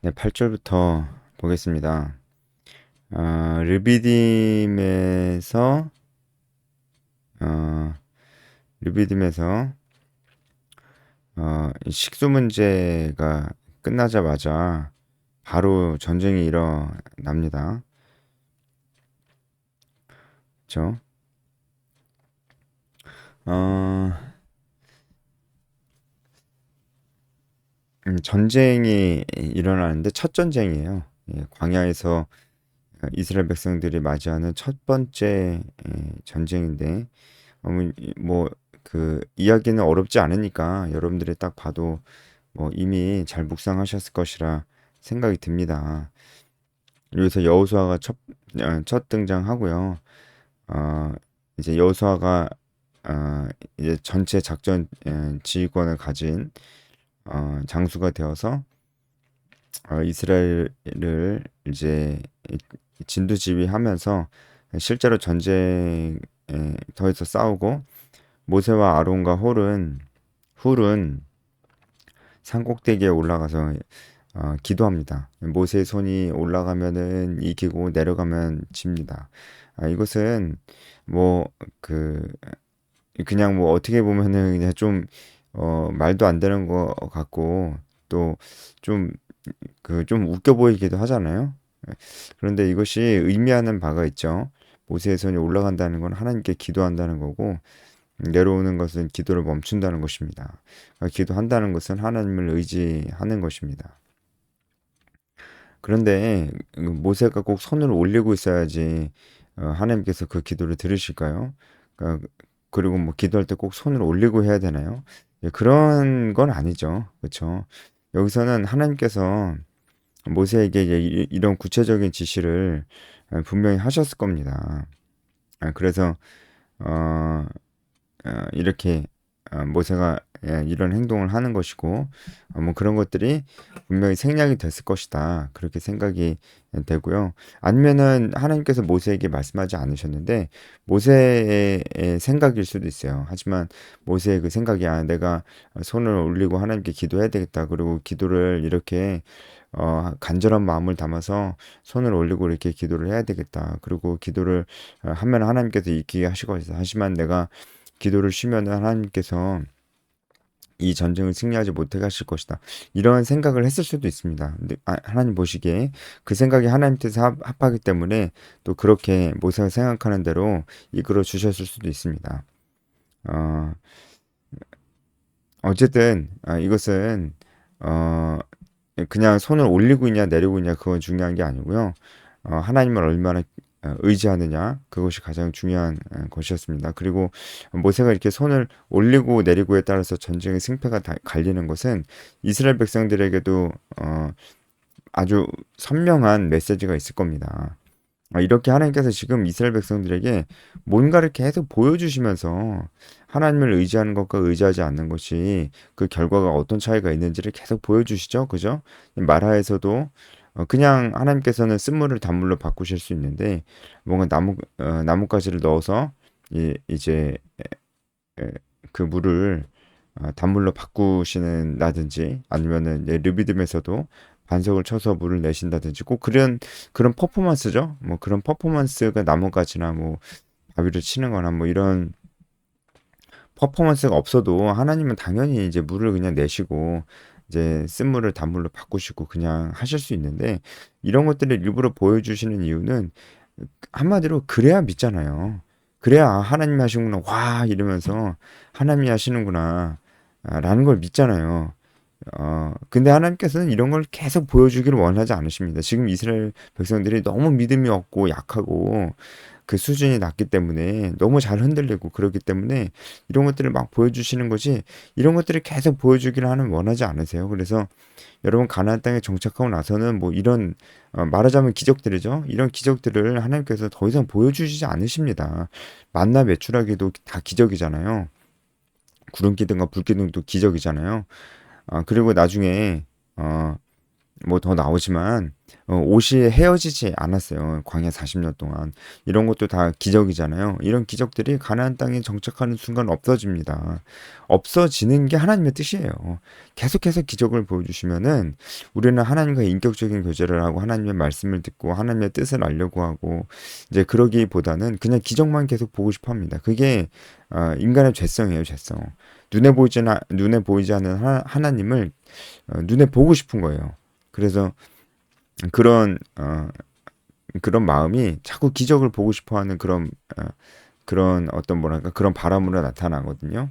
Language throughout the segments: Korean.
네, 8절부터 보겠습니다. 르비딤에서 어, 르비딤에서 이 식수 문제가 끝나자마자 바로 전쟁이 일어납니다. 그렇죠? 어, 전쟁이 일어나는데 첫 전쟁이에요. 예, 광야에서 이스라엘 백성들이 맞이하는 첫 번째 전쟁인데 그 이야기는 어렵지 않으니까 여러분들이 딱 봐도 이미 잘 묵상하셨을 것이라 생각이 듭니다. 여기서 여호수아가 첫 등장하고요. 어, 이제 여호수아가 이제 전체 작전 지휘권을 가진 장수가 되어서 이스라엘을 이제 진두지휘하면서 실제로 전쟁에 더해서 싸우고 모세와 아론과 훌은 산꼭대기에 올라가서 기도합니다. 모세의 손이 올라가면은 이기고 내려가면 집니다. 이것은 뭐 그 그냥 어떻게 보면은 그냥 좀 말도 안 되는 것 같고 또 좀 좀 웃겨 보이기도 하잖아요. 그런데 이것이 의미하는 바가 있죠. 모세의 손이 올라간다는 건 하나님께 기도한다는 거고 내려오는 것은 기도를 멈춘다는 것입니다. 기도한다는 것은 하나님을 의지하는 것입니다. 그런데 모세가 꼭 손을 올리고 있어야지 하나님께서 그 기도를 들으실까요? 그리고 기도할 때 꼭 손을 올리고 해야 되나요? 예, 그런 건 아니죠. 그렇죠? 여기서는 하나님께서 모세에게 이제 이런 구체적인 지시를 분명히 하셨을 겁니다. 그래서 어, 이렇게 모세가 이런 행동을 하는 것이고 그런 것들이 분명히 생략이 됐을 것이다 그렇게 생각이 되고요. 아니면은 하나님께서 모세에게 말씀하지 않으셨는데 모세의 생각일 수도 있어요. 하지만 모세의 그 생각이 내가 손을 올리고 하나님께 기도해야 되겠다. 그리고 기도를 이렇게 간절한 마음을 담아서 손을 올리고 이렇게 기도를 해야 되겠다. 그리고 기도를 하면 하나님께서 이기게 하시거든요. 하지만 내가 기도를 쉬면 하나님께서 이 전쟁을 승리하지 못하게 하실 것이다. 이런 생각을 했을 수도 있습니다. 근데 하나님 보시기에 그 생각이 하나님 뜻에 합하기 때문에 또 그렇게 모세가 생각하는 대로 이끌어 주셨을 수도 있습니다. 어, 어쨌든 이것은 어, 그냥 손을 올리고 있냐 내리고 있냐 그건 중요한 게 아니고요. 하나님을 얼마나 의지하느냐 그것이 가장 중요한 것이었습니다. 그리고 모세가 이렇게 손을 올리고 내리고에 따라서 전쟁의 승패가 갈리는 것은 이스라엘 백성들에게도 아주 선명한 메시지가 있을 겁니다. 이렇게 하나님께서 지금 이스라엘 백성들에게 뭔가를 계속 보여주시면서 하나님을 의지하는 것과 의지하지 않는 것이 그 결과가 어떤 차이가 있는지를 계속 보여주시죠. 그죠? 마라에서도 그냥 하나님께서는 쓴물을 단물로 바꾸실 수 있는데 뭔가 나뭇가지를 넣어서 이제 그 물을 단물로 바꾸시는다든지 아니면은 르비딤에서도 반석을 쳐서 물을 내신다든지 꼭 그런 퍼포먼스죠. 그런 퍼포먼스가 나뭇가지나 바위를 치는 거나 이런 퍼포먼스가 없어도 하나님은 당연히 이제 물을 그냥 내시고 이제 쓴물을 단물로 바꾸시고 그냥 하실 수 있는데 이런 것들을 일부러 보여주시는 이유는 한마디로 그래야 믿잖아요. 그래야 하나님이 하시는구나 와 이러면서 하나님이 하시는구나 라는 걸 믿잖아요. 근데 하나님께서는 이런 걸 계속 보여주기를 원하지 않으십니다. 지금 이스라엘 백성들이 너무 믿음이 없고 약하고 그 수준이 낮기 때문에 너무 잘 흔들리고 그렇기 때문에 이런 것들을 막 보여주시는 것이 이런 것들을 계속 보여주기를 하는 원하지 않으세요. 그래서 여러분 가나안 땅에 정착하고 나서는 이런 말하자면 기적들이죠. 이런 기적들을 하나님께서 더 이상 보여주시지 않으십니다. 만나 매출하기도 다 기적이잖아요. 구름 기둥과 불 기둥도 기적이잖아요. 그리고 나중에 어, 뭐 더 나오지만 옷이 헤어지지 않았어요. 광야 40년 동안. 이런 것도 다 기적이잖아요. 이런 기적들이 가나안 땅에 정착하는 순간 없어집니다. 없어지는 게 하나님의 뜻이에요. 계속해서 기적을 보여주시면은 우리는 하나님과 인격적인 교제를 하고 하나님의 말씀을 듣고 하나님의 뜻을 알려고 하고 이제 그러기보다는 그냥 기적만 계속 보고 싶어 합니다. 그게 인간의 죄성이에요, 죄성. 눈에 보이지 않는 하나님을 눈에 보고 싶은 거예요. 그래서 그런 그런 마음이 자꾸 기적을 보고 싶어하는 그런 어떤 뭐랄까 그런 바람으로 나타나거든요.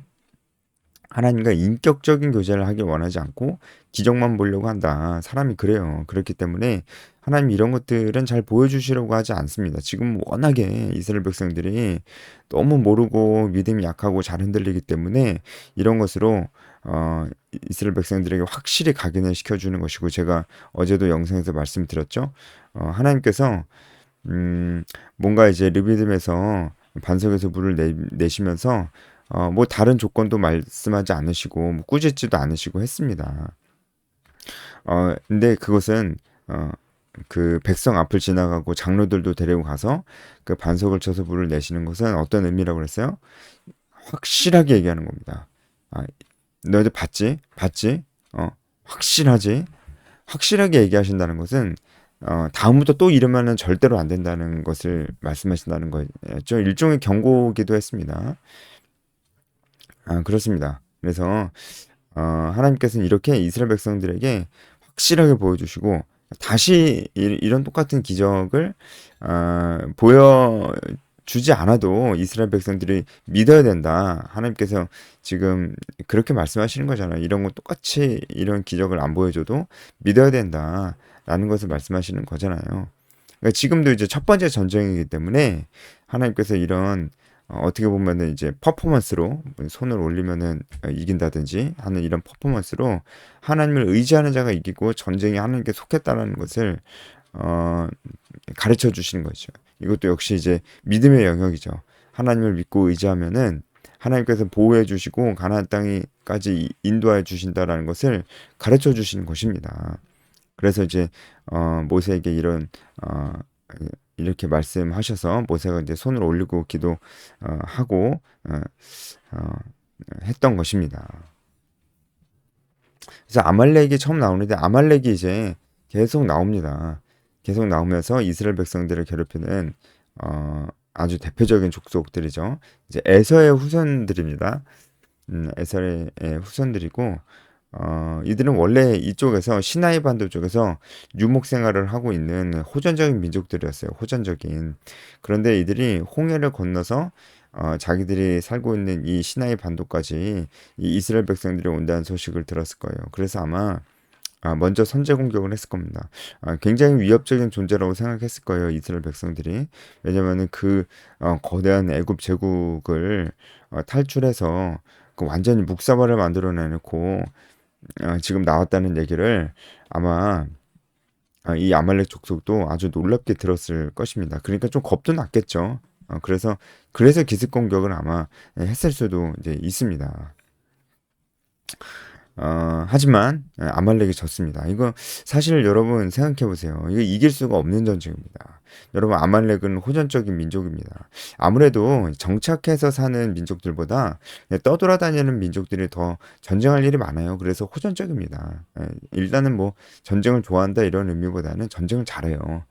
하나님과 인격적인 교제를 하길 원하지 않고 기적만 보려고 한다. 사람이 그래요. 그렇기 때문에 하나님 이런 것들은 잘 보여주시려고 하지 않습니다. 지금 워낙에 이스라엘 백성들이 너무 모르고 믿음이 약하고 잘 흔들리기 때문에 이런 것으로 이스라엘 백성들에게 확실히 각인을 시켜주는 것이고 제가 어제도 영상에서 말씀드렸죠. 하나님께서 뭔가 이제 르비딤에서 반석에서 물을 내시면서 뭐 다른 조건도 말씀하지 않으시고 뭐 꾸짖지도 않으시고 했습니다. 근데 그것은 그 백성 앞을 지나가고 장로들도 데리고 가서 그 반석을 쳐서 물을 내시는 것은 어떤 의미라고 그랬어요? 확실하게 얘기하는 겁니다. 너희들 봤지? 봤지? 확실하지? 확실하게 얘기하신다는 것은 다음부터 또 이러면은 절대로 안 된다는 것을 말씀하신다는 거였죠. 일종의 경고기도 했습니다. 그렇습니다. 그래서 하나님께서는 이렇게 이스라엘 백성들에게 확실하게 보여주시고 다시 이런 똑같은 기적을 보여주지 않아도 이스라엘 백성들이 믿어야 된다. 하나님께서 지금 그렇게 말씀하시는 거잖아요. 이런 거 똑같이 이런 기적을 안 보여줘도 믿어야 된다. 라는 것을 말씀하시는 거잖아요. 그러니까 지금도 이제 첫 번째 전쟁이기 때문에 하나님께서 이런 어떻게 보면은 이제 퍼포먼스로 손을 올리면은 이긴다든지 하는 이런 퍼포먼스로 하나님을 의지하는 자가 이기고 전쟁이 하나님께 속했다는 것을 어, 가르쳐 주시는 거죠. 이것도 역시 이제 믿음의 영역이죠. 하나님을 믿고 의지하면은 하나님께서 보호해 주시고 가나안 땅까지 인도해 주신다라는 것을 가르쳐 주시는 것입니다. 그래서 이제 모세에게 이런 이렇게 말씀하셔서 모세가 이제 손을 올리고 기도하고 했던 것입니다. 그래서 아말렉이 처음 나오는데 아말렉이 이제 계속 나옵니다. 계속 나오면서 이스라엘 백성들을 괴롭히는 아주 대표적인 족속들이죠. 이제 에서의 후손들입니다. 에서의 후손들이고 이들은 원래 이쪽에서 시나이 반도 쪽에서 유목 생활을 하고 있는 호전적인 민족들이었어요. 호전적인. 그런데 이들이 홍해를 건너서 자기들이 살고 있는 이 시나이 반도까지 이 이스라엘 백성들이 온다는 소식을 들었을 거예요. 그래서 아마 먼저 선제 공격을 했을 겁니다. 굉장히 위협적인 존재라고 생각했을 거예요. 이스라엘 백성들이. 왜냐면은 그 거대한 애굽 제국을 탈출해서 그 완전히 묵사발을 만들어내놓고 지금 나왔다는 얘기를 아마 이 아말렉 족속도 아주 놀랍게 들었을 것입니다. 그러니까 좀 겁도 났겠죠. 그래서 기습 공격을 아마 했을 수도 이제 있습니다. 하지만 아말렉이 졌습니다. 이거 사실 여러분 생각해 보세요. 이거 이길 수가 없는 전쟁입니다. 여러분 아말렉은 호전적인 민족입니다. 아무래도 정착해서 사는 민족들보다 떠돌아다니는 민족들이 더 전쟁할 일이 많아요. 그래서 호전적입니다. 일단은 뭐 전쟁을 좋아한다 이런 의미보다는 전쟁을 잘해요.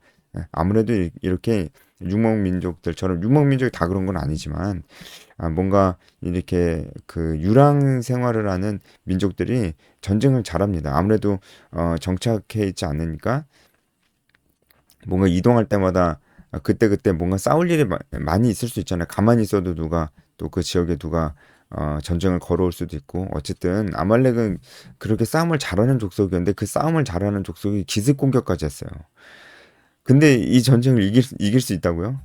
아무래도 이렇게 육목민족들처럼 육목민족이 다 그런 건 아니지만 뭔가 이렇게 그 유랑 생활을 하는 민족들이 전쟁을 잘합니다. 아무래도 정착해 있지 않으니까 뭔가 이동할 때마다 그때그때 뭔가 싸울 일이 많이 있을 수 있잖아요. 가만히 있어도 누가 또 그 지역에 누가 전쟁을 걸어올 수도 있고 어쨌든 아말렉은 그렇게 싸움을 잘하는 족속이었는데 그 싸움을 잘하는 족속이 기습 공격까지 했어요. 근데 이 전쟁을 이길 수 있다고요?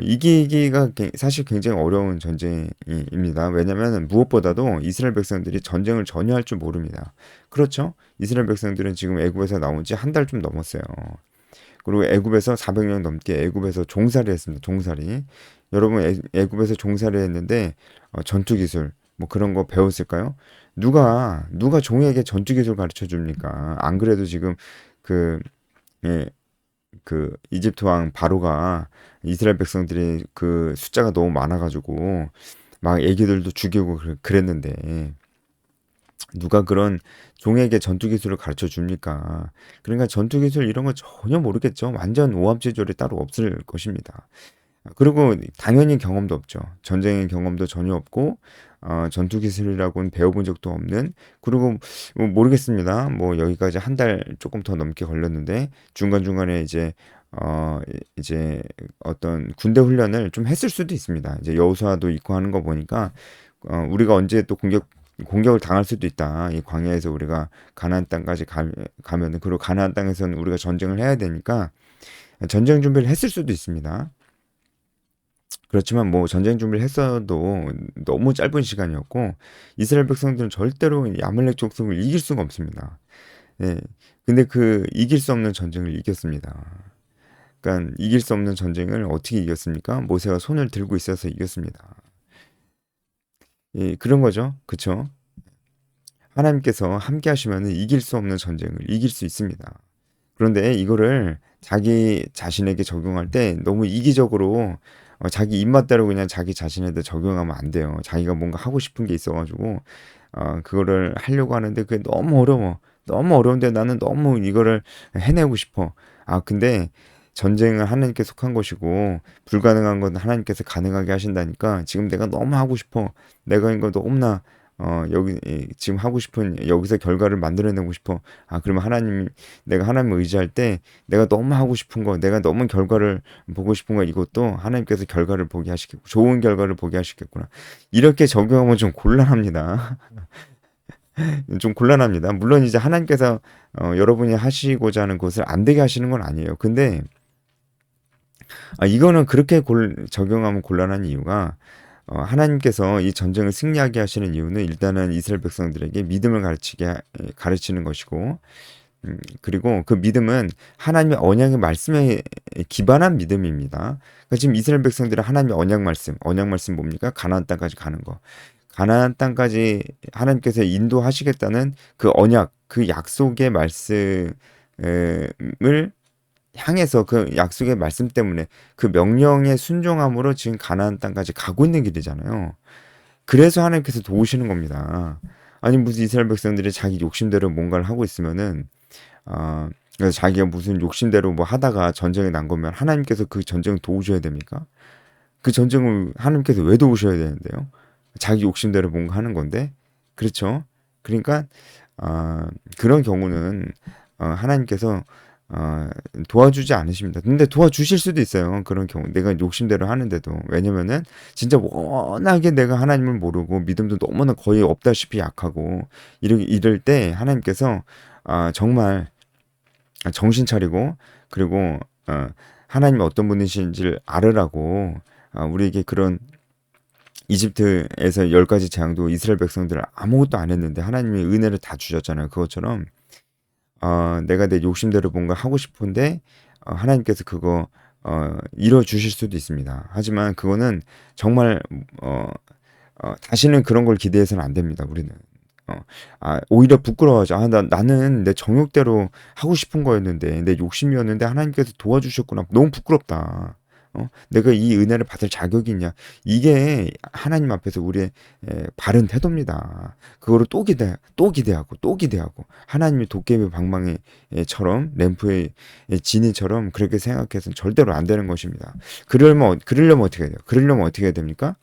이기기가 사실 굉장히 어려운 전쟁입니다. 왜냐면 무엇보다도 이스라엘 백성들이 전쟁을 전혀 할 줄 모릅니다. 그렇죠? 이스라엘 백성들은 지금 애굽에서 나온 지 한 달 좀 넘었어요. 그리고 애굽에서 400년 넘게 애굽에서 종살이 했습니다. 종살이. 여러분 애굽에서 종살이 했는데 전투 기술 뭐 그런 거 배웠을까요? 누가 종에게 전투 기술 가르쳐 줍니까? 안 그래도 지금 그, 예, 그 이집트 왕 바로가 이스라엘 백성들이 그 숫자가 너무 많아가지고 막 애기들도 죽이고 그랬는데 누가 그런 종에게 전투 기술을 가르쳐 줍니까? 그러니까 전투 기술 이런 거 전혀 모르겠죠. 완전 오합지졸이 따로 없을 것입니다. 그리고 당연히 경험도 없죠. 전쟁의 경험도 전혀 없고 전투 기술이라고는 배워본 적도 없는. 그리고 뭐 모르겠습니다. 뭐 여기까지 한 달 조금 더 넘게 걸렸는데 중간중간에 이제 어떤 군대 훈련을 좀 했을 수도 있습니다. 이제 여호수아도 있고 하는 거 보니까 우리가 언제 또 공격을 당할 수도 있다. 이 광야에서 우리가 가나안 땅까지 가면은, 그리고 가나안 땅에서는 우리가 전쟁을 해야 되니까 전쟁 준비를 했을 수도 있습니다. 그렇지만 뭐 전쟁 준비를 했어도 너무 짧은 시간이었고 이스라엘 백성들은 절대로 이 아말렉 족속을 이길 수가 없습니다. 예. 근데 그 이길 수 없는 전쟁을 이겼습니다. 그러니까 이길 수 없는 전쟁을 어떻게 이겼습니까? 모세가 손을 들고 있어서 이겼습니다. 예, 그런 거죠. 그쵸? 하나님께서 함께 하시면 이길 수 없는 전쟁을 이길 수 있습니다. 그런데 이거를 자기 자신에게 적용할 때 너무 이기적으로 자기 입맛대로 그냥 자기 자신한테 적용하면 안 돼요. 자기가 뭔가 하고 싶은 게 있어가지고 그거를 하려고 하는데 그게 너무 어려워. 너무 어려운데 나는 너무 이거를 해내고 싶어. 근데 전쟁은 하나님께 속한 것이고 불가능한 건 하나님께서 가능하게 하신다니까 지금 내가 너무 하고 싶어. 내가 이거 너무나 여기 지금 하고 싶은 여기서 결과를 만들어내고 싶어. 그러면 내가 하나님을 의지할 때 내가 너무 하고 싶은 거, 내가 너무 결과를 보고 싶은 거 이것도 하나님께서 결과를 보게 하시겠고 좋은 결과를 보게 하시겠구나. 이렇게 적용하면 좀 곤란합니다. 좀 곤란합니다. 물론 이제 하나님께서 여러분이 하시고자 하는 것을 안 되게 하시는 건 아니에요. 근데 이거는 그렇게 적용하면 곤란한 이유가 하나님께서 이 전쟁을 승리하게 하시는 이유는 일단은 이스라엘 백성들에게 믿음을 가르치는 것이고, 그리고 그 믿음은 하나님의 언약의 말씀에 기반한 믿음입니다. 그러니까 지금 이스라엘 백성들은 하나님의 언약 말씀 뭡니까? 가나안 땅까지 가는 거. 가나안 땅까지 하나님께서 인도하시겠다는 그 언약, 그 약속의 말씀을 향해서 그 약속의 말씀 때문에 그 명령에 순종함으로 지금 가나안 땅까지 가고 있는 길이잖아요. 그래서 하나님께서 도우시는 겁니다. 아니 무슨 이스라엘 백성들이 자기 욕심대로 뭔가를 하고 있으면은 그래서 자기가 무슨 욕심대로 뭐 하다가 전쟁이 난 거면 하나님께서 그 전쟁을 도우셔야 됩니까? 그 전쟁을 하나님께서 왜 도우셔야 되는데요? 자기 욕심대로 뭔가 하는 건데, 그렇죠? 그러니까 그런 경우는 하나님께서 도와주지 않으십니다. 근데 도와주실 수도 있어요. 그런 경우 내가 욕심대로 하는데도. 왜냐면은 진짜 워낙에 내가 하나님을 모르고 믿음도 너무나 거의 없다시피 약하고 이럴 때 하나님께서 정말 정신 차리고, 그리고 하나님이 어떤 분이신지를 알으라고 우리에게 그런 이집트에서 10가지 재앙도 이스라엘 백성들 아무것도 안 했는데 하나님이 은혜를 다 주셨잖아요. 그것처럼 내가 내 욕심대로 뭔가 하고 싶은데 하나님께서 그거 이뤄 주실 수도 있습니다. 하지만 그거는 정말 다시는 그런 걸 기대해서는 안 됩니다. 우리는 오히려 부끄러워하죠. 나는 내 정욕대로 하고 싶은 거였는데 내 욕심이었는데 하나님께서 도와주셨구나. 너무 부끄럽다. 내가 이 은혜를 받을 자격이 있냐? 이게 하나님 앞에서 우리의 바른 태도입니다. 그거를 또 기대하고, 또 기대하고, 하나님이 도깨비 방망이처럼, 램프의 진이처럼 그렇게 생각해서는 절대로 안 되는 것입니다. 그러려면 어떻게 해야 돼요? 그러려면 어떻게 해야 됩니까?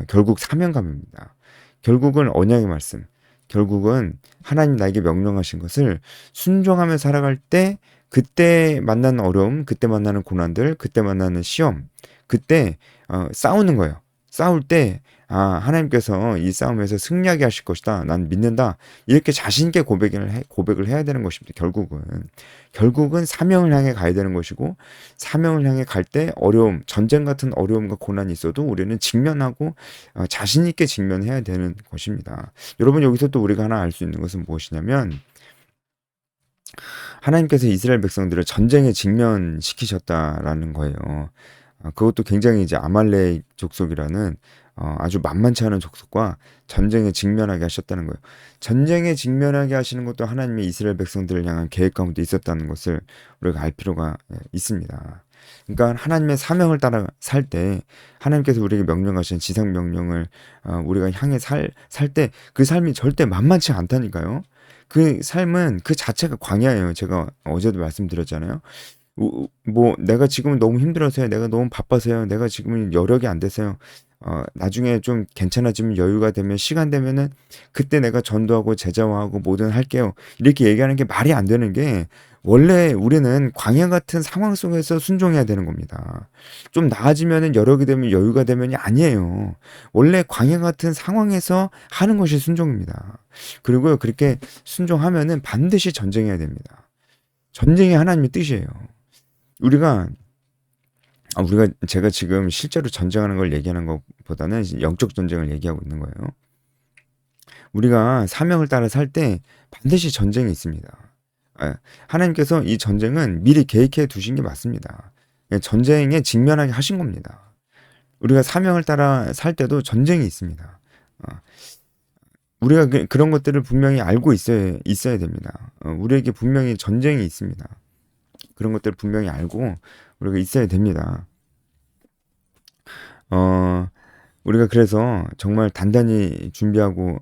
결국 사명감입니다. 결국은 언약의 말씀, 결국은 하나님 나에게 명령하신 것을 순종하며 살아갈 때 그때 만나는 어려움, 그때 만나는 고난들, 그때 만나는 시험, 그때 싸우는 거예요. 싸울 때 하나님께서 이 싸움에서 승리하게 하실 것이다. 난 믿는다. 이렇게 자신 있게 고백을 해야 되는 것입니다. 결국은 사명을 향해 가야 되는 것이고, 사명을 향해 갈 때 전쟁 같은 어려움과 고난이 있어도 우리는 직면하고 자신 있게 직면해야 되는 것입니다. 여러분 여기서 또 우리가 하나 알 수 있는 것은 무엇이냐면 하나님께서 이스라엘 백성들을 전쟁에 직면시키셨다라는 거예요. 그것도 굉장히 이제 아말렉 족속이라는 아주 만만치 않은 족속과 전쟁에 직면하게 하셨다는 거예요. 전쟁에 직면하게 하시는 것도 하나님의 이스라엘 백성들을 향한 계획 가운데 있었다는 것을 우리가 알 필요가 있습니다. 그러니까 하나님의 사명을 따라 살 때 하나님께서 우리에게 명령하신 지상 명령을 우리가 향해 살 때 그 삶이 절대 만만치 않다니까요. 그 삶은 그 자체가 광야예요. 제가 어제도 말씀드렸잖아요. 뭐 내가 지금은 너무 힘들어서요. 내가 너무 바빠서요. 내가 지금은 여력이 안 돼서요. 나중에 좀 괜찮아지면 여유가 되면 시간 되면은 그때 내가 전도하고 제자화하고 뭐든 할게요. 이렇게 얘기하는 게 말이 안 되는 게 원래 우리는 광야 같은 상황 속에서 순종해야 되는 겁니다. 좀 나아지면은 여력이 되면 여유가 되면이 아니에요. 원래 광야 같은 상황에서 하는 것이 순종입니다. 그리고 그렇게 순종하면은 반드시 전쟁해야 됩니다. 전쟁이 하나님의 뜻이에요. 우리가 우리가 제가 지금 실제로 전쟁하는 걸 얘기하는 것보다는 영적 전쟁을 얘기하고 있는 거예요. 우리가 사명을 따라 살 때 반드시 전쟁이 있습니다. 하나님께서 이 전쟁은 미리 계획해 두신 게 맞습니다. 전쟁에 직면하게 하신 겁니다. 우리가 사명을 따라 살 때도 전쟁이 있습니다. 우리가 그런 것들을 분명히 알고 있어야 됩니다. 우리에게 분명히 전쟁이 있습니다. 그런 것들을 분명히 알고 우리가 있어야 됩니다. 우리가 그래서 정말 단단히 준비하고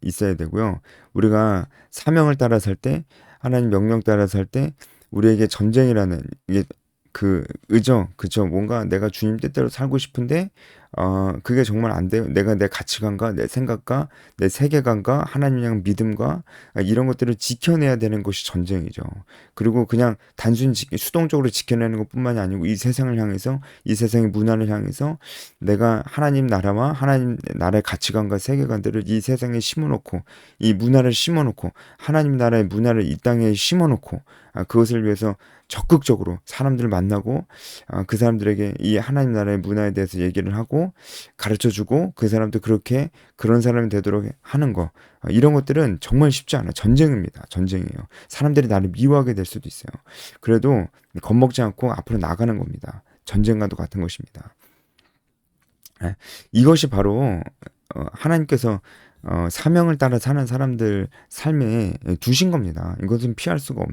있어야 되고요. 우리가 사명을 따라 살 때, 하나님 명령 따라 살 때, 우리에게 전쟁이라는 이게 그 의정, 그쵸? 뭔가 내가 주님 뜻대로 살고 싶은데, 그게 정말 안 돼요. 내가 내 가치관과 내 생각과 내 세계관과 하나님 향 믿음과 이런 것들을 지켜내야 되는 것이 전쟁이죠. 그리고 그냥 단순히 수동적으로 지켜내는 것뿐만이 아니고 이 세상을 향해서 이 세상의 문화를 향해서 내가 하나님 나라와 하나님 나라의 가치관과 세계관들을 이 세상에 심어놓고 이 문화를 심어놓고 하나님 나라의 문화를 이 땅에 심어놓고 그것을 위해서 적극적으로 사람들을 만나고 그 사람들에게 이 하나님 나라의 문화에 대해서 얘기를 하고 가르쳐주고 그 사람도 그렇게 그런 사람이 되도록 하는 거 이런 것들은 정말 쉽지 않아. 전쟁입니다. 전쟁이에요. 사람들이 나를 미워하게 될 수도 있어요. 그래도 겁먹지 않고 앞으로 나가는 겁니다. 전쟁과도 같은 것입니다. 이것이 바로 하나님께서 사명을 따라 사는 사람들 삶에 두신 겁니다. 이것은 피할 수가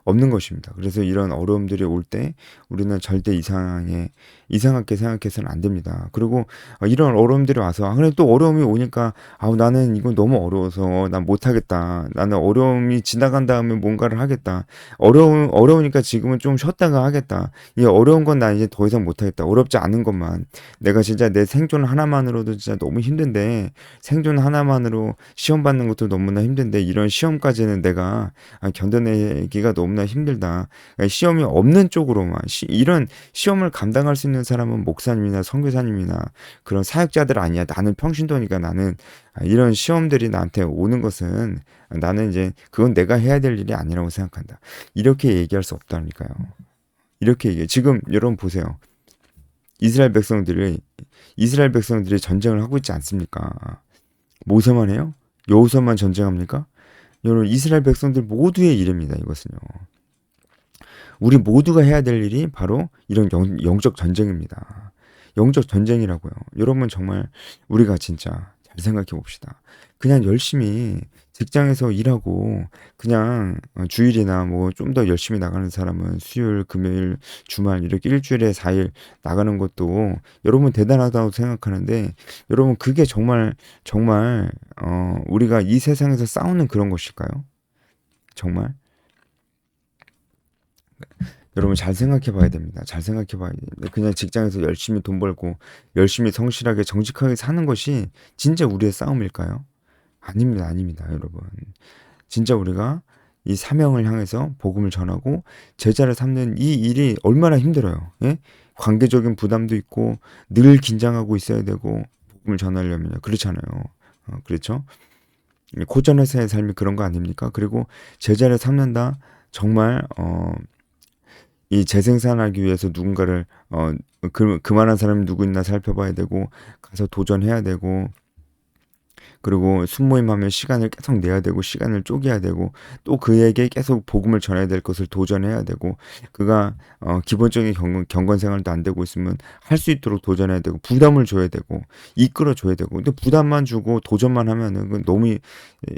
없는 것입니다. 그래서 이런 어려움들이 올 때 우리는 절대 이상하게 생각해서는 안 됩니다. 그리고 이런 어려움들이 와서 그래 또 어려움이 오니까 나는 이거 너무 어려워서 난 못하겠다. 나는 어려움이 지나간 다음에 뭔가를 하겠다. 어려우니까 지금은 좀 쉬었다가 하겠다. 이 어려운 건 나 이제 더 이상 못하겠다. 어렵지 않은 것만 내가 진짜 내 생존 하나만으로도 진짜 너무 힘든데 생존 하나만으로 시험 받는 것도 너무나 힘든데 이런 시험까지는 내가 견뎌내기가 너무나 힘들다. 시험이 없는 쪽으로만 이런 시험을 감당할 수 있는 사람은 목사님이나 선교사님이나 그런 사역자들 아니야. 나는 평신도니까 나는 이런 시험들이 나한테 오는 것은 나는 이제 그건 내가 해야 될 일이 아니라고 생각한다. 이렇게 얘기할 수 없다니까요. 이렇게 얘기해. 지금 여러분 보세요. 이스라엘 백성들이 전쟁을 하고 있지 않습니까? 모세만 해요? 여호수아만 전쟁합니까? 여러분 이스라엘 백성들 모두의 일입니다. 이것은요. 우리 모두가 해야 될 일이 바로 이런 영적 전쟁입니다. 영적 전쟁이라고요. 여러분 정말 우리가 진짜 잘 생각해 봅시다. 그냥 열심히 직장에서 일하고 그냥 주일이나 뭐 좀 더 열심히 나가는 사람은 수요일, 금요일, 주말 이렇게 일주일에 4일 나가는 것도 여러분 대단하다고 생각하는데 여러분 그게 정말 우리가 이 세상에서 싸우는 그런 것일까요? 정말? 여러분 잘 생각해 봐야 됩니다. 잘 생각해 봐야 됩니다. 그냥 직장에서 열심히 돈 벌고 열심히 성실하게 정직하게 사는 것이 진짜 우리의 싸움일까요? 아닙니다. 아닙니다. 여러분. 진짜 우리가 이 사명을 향해서 복음을 전하고 제자를 삼는 이 일이 얼마나 힘들어요. 예? 관계적인 부담도 있고 늘 긴장하고 있어야 되고 복음을 전하려면요. 그렇잖아요. 그렇죠? 고전회사의 삶이 그런 거 아닙니까? 그리고 제자를 삼는다. 정말 이 재생산하기 위해서 누군가를 그만한 사람이 누구 있나 살펴봐야 되고 가서 도전해야 되고 그리고 순모임하면 시간을 계속 내야 되고 시간을 쪼개야 되고 또 그에게 계속 복음을 전해야 될 것을 도전해야 되고 그가 기본적인 경건 생활도 안 되고 있으면 할 수 있도록 도전해야 되고 부담을 줘야 되고 이끌어 줘야 되고 근데 부담만 주고 도전만 하면은 그건 너무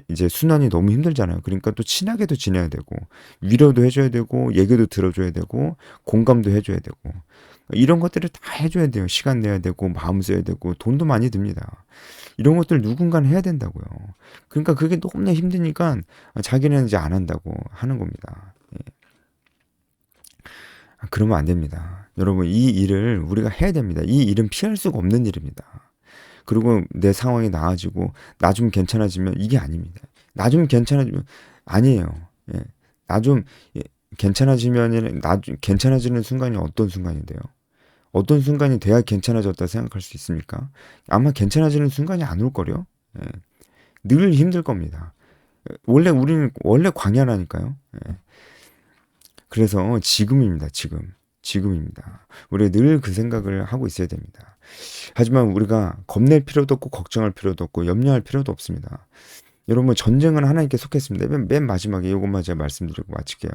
이제 순환이 너무 힘들잖아요. 그러니까 또 친하게도 지내야 되고 위로도 해줘야 되고 얘기도 들어줘야 되고 공감도 해줘야 되고 이런 것들을 다 해줘야 돼요. 시간 내야 되고 마음 써야 되고 돈도 많이 듭니다. 이런 것들 누군가는 해야 된다고요. 그러니까 그게 너무나 힘드니까 자기는 이제 안 한다고 하는 겁니다. 예. 그러면 안 됩니다. 여러분 이 일을 우리가 해야 됩니다. 이 일은 피할 수가 없는 일입니다. 그리고 내 상황이 나아지고 나 좀 괜찮아지면 이게 아닙니다. 나 좀 괜찮아지면 아니에요. 예. 나좀 예. 괜찮아지면 나 좀 괜찮아지는 순간이 어떤 순간인데요? 어떤 순간이 돼야 괜찮아졌다 생각할 수 있습니까? 아마 괜찮아지는 순간이 안 올 거요. 예. 늘 힘들 겁니다. 원래 우리는 원래 광야라니까요. 예. 그래서 지금입니다. 지금입니다. 우리 늘 그 생각을 하고 있어야 됩니다. 하지만 우리가 겁낼 필요도 없고 걱정할 필요도 없고 염려할 필요도 없습니다. 여러분 전쟁은 하나님께 속했습니다. 맨 마지막에 이것만 제가 말씀드리고 마칠게요.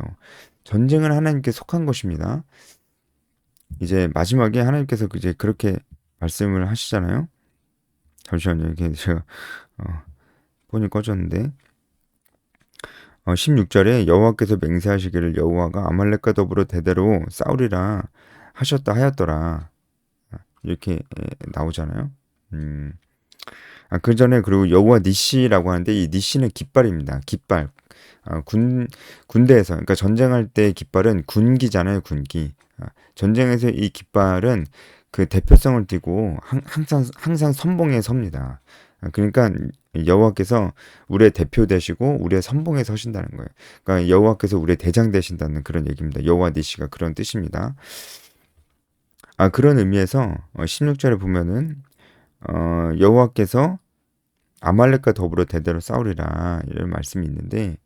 전쟁은 하나님께 속한 것입니다. 이제 마지막에 하나님께서 이제 그렇게 말씀을 하시잖아요. 잠시만요. 이게 제가 폰이 꺼졌는데 16절에 여호와께서 맹세하시기를 여호와가 아말렉과 더불어 대대로 싸우리라 하셨다 하였더라. 이렇게 나오잖아요. 그 전에 그리고 여호와 니시라고 하는데 이 니시는 깃발입니다. 깃발. 군대에서 그러니까 전쟁할 때 깃발은 군기잖아요. 군기. 전쟁에서 이 깃발은 그 대표성을 띠고 항상 선봉에 섭니다. 그러니까 여호와께서 우리의 대표 되시고 우리의 선봉에 서신다는 거예요. 그러니까 여호와께서 우리의 대장 되신다는 그런 얘기입니다. 여호와 니시가 그런 뜻입니다. 그런 의미에서 16절에 보면은 여호와께서 아말렉과 더불어 대대로 싸우리라 이런 말씀이 있는데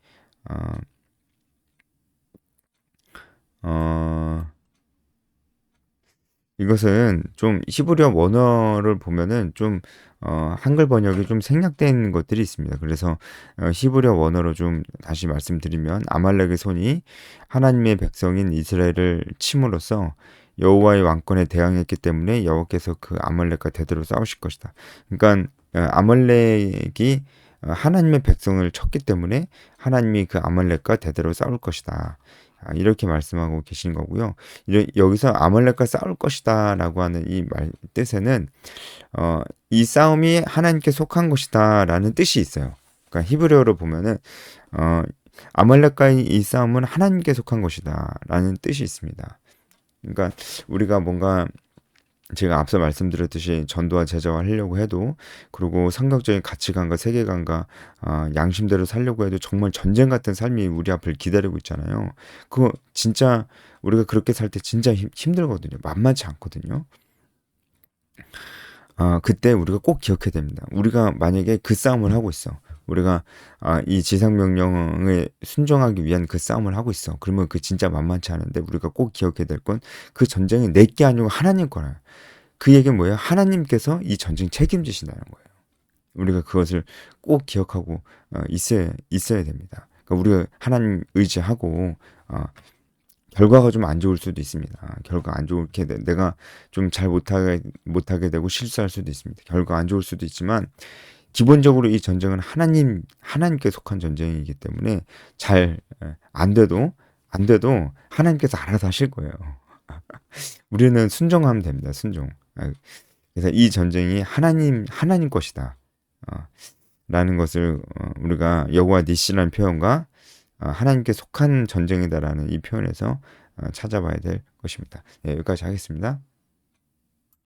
이것은 좀 히브리어 원어를 보면은 좀 한글 번역이 좀 생략된 것들이 있습니다. 그래서 히브리어 원어로 좀 다시 말씀드리면 아말렉의 손이 하나님의 백성인 이스라엘을 침으로써 여호와의 왕권에 대항했기 때문에 여호와께서 그 아말렉과 대대로 싸우실 것이다. 그러니까 아말렉이 하나님의 백성을 쳤기 때문에 하나님이 그 아말렉과 대대로 싸울 것이다. 이렇게 말씀하고 계신 거고요. 여기서 아말렉과 싸울 것이다라고 하는 이 말 뜻에는 이 싸움이 하나님께 속한 것이다라는 뜻이 있어요. 그러니까 히브리어로 보면은 아말렉과의 이 싸움은 하나님께 속한 것이다라는 뜻이 있습니다. 그러니까 우리가 뭔가 제가 앞서 말씀드렸듯이 전도와 제자화 하려고 해도 그리고 성경적인 가치관과 세계관과 양심대로 살려고 해도 정말 전쟁 같은 삶이 우리 앞을 기다리고 있잖아요. 그거 진짜 우리가 그렇게 살 때 진짜 힘들거든요. 만만치 않거든요. 그때 우리가 꼭 기억해야 됩니다. 우리가 만약에 그 싸움을 하고 있어. 우리가 이 지상명령에 순종하기 위한 그 싸움을 하고 있어. 그러면 그 진짜 만만치 않은데 우리가 꼭 기억해야 될 건 그 전쟁이 내 게 아니고 하나님 거라요. 그 얘기는 뭐예요? 하나님께서 이 전쟁 책임지신다는 거예요. 우리가 그것을 꼭 기억하고 있어야 됩니다. 그러니까 우리가 하나님 의지하고 결과가 좀 안 좋을 수도 있습니다. 결과 안 좋게 내가 좀 잘 못하게 되고 실수할 수도 있습니다. 결과 안 좋을 수도 있지만 기본적으로 이 전쟁은 하나님께 속한 전쟁이기 때문에 잘 안 돼도 하나님께서 알아서 하실 거예요. 우리는 순종하면 됩니다. 순종. 그래서 이 전쟁이 하나님 것이다. 라는 것을 우리가 여호와 니시라는 표현과 하나님께 속한 전쟁이다라는 이 표현에서 찾아봐야 될 것입니다. 네, 여기까지 하겠습니다.